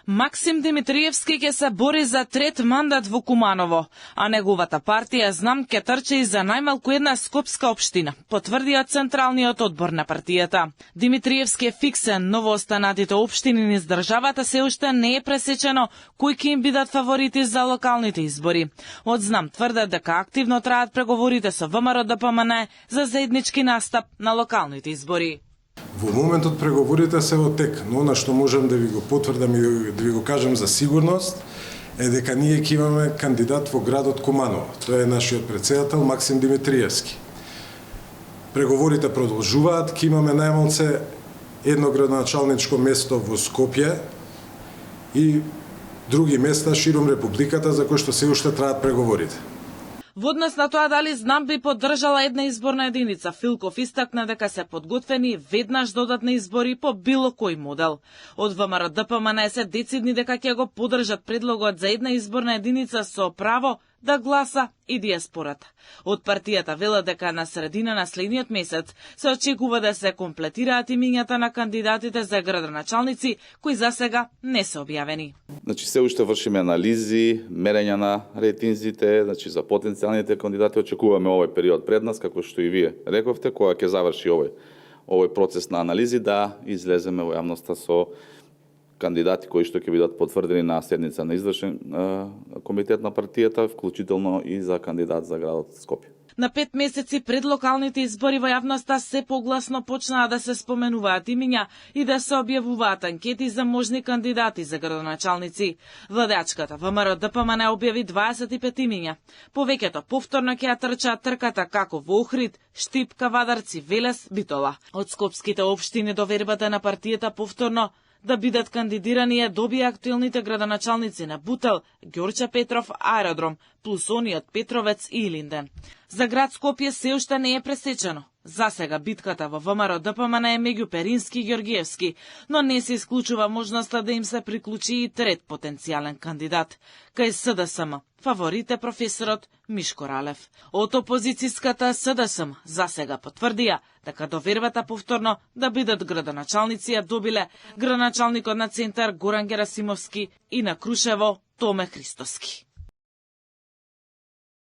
Максим Димитриевски ќе се бори за трет мандат во Куманово, а неговата партија знам ќе трчи и за најмалку една скопска општина, потврдија Централниот одбор на партијата. Димитриевски е фиксен, но во останатите општини низ државата се уште не е пресечено кои ќе им бидат фаворити за локалните избори. Од знам тврдат дека активно траат преговорите со ВМРО-ДПМН за заеднички настап на локалните избори. Во моментот преговорите се во тек, но она што можам да ви го потврдам и да ви го кажам за сигурност е дека ние ќе имаме кандидат во градот Куманово. Тој е нашиот претседател Максим Димитриевски. Преговорите продолжуваат, ќе имаме најмалце едно градоначалничко место во Скопје и други места широм републиката за кои што се уште траат преговорите. Во однос на тоа дали знам би поддржала една изборна единица, Филков истакна дека се подготвени веднаш додатни избори по било кој модел. Од ВМРО-ДПМН се децидни дека ќе го поддржат предлогот за една изборна единица со право да гласа и диаспората. Од партијата велат дека на средина на следниот месец се очекува да се комплетираат имињата на кандидатите за градоначалници кои засега не се објавени. Се уште вршиме анализи, мерења на рейтинзите, за потенцијалните кандидати очекуваме овој период пред нас, како што и вие рековте, кога ќе заврши овој процес на анализи, да излеземе во јавноста со кандидати кои што ќе бидат потврдени на седница на извршен комитет на партијата, вклучително и за кандидат за градот Скопје. На 5 месеци пред локалните избори во јавноста се погласно почнаа да се споменуваат имиња и да се објавуваат анкети за можни кандидати за градоначалници. Владеачката ВМРО-ДПМН објави 25 имиња. Повеќето повторно ќе ја трчаат трката како во Охрид, Штип, Кавадарци, Велес, Битола. Од скопските општини довербата на партијата повторно да бидат кандидирани ја добија актуелните градоначалници на Бутел, Ѓорче Петров, Аеродром, плюс они од Петровец и Илинден. За град Скопје се уште не е пресечено. Засега битката во ВМРО-ДПМН е меѓу Перински и Ѓоргиевски, но не се исклучува можноста да им се приклучи и трет потенцијален кандидат. Кај СДСМ фаворит е професорот Мишко Ралев. Од опозицијската СДСМ засега потврдија дека довербата повторно да бидат градоначалници ја добиле градоначалникот на Центар Горан Герасимовски и на Крушево Томе Христоски.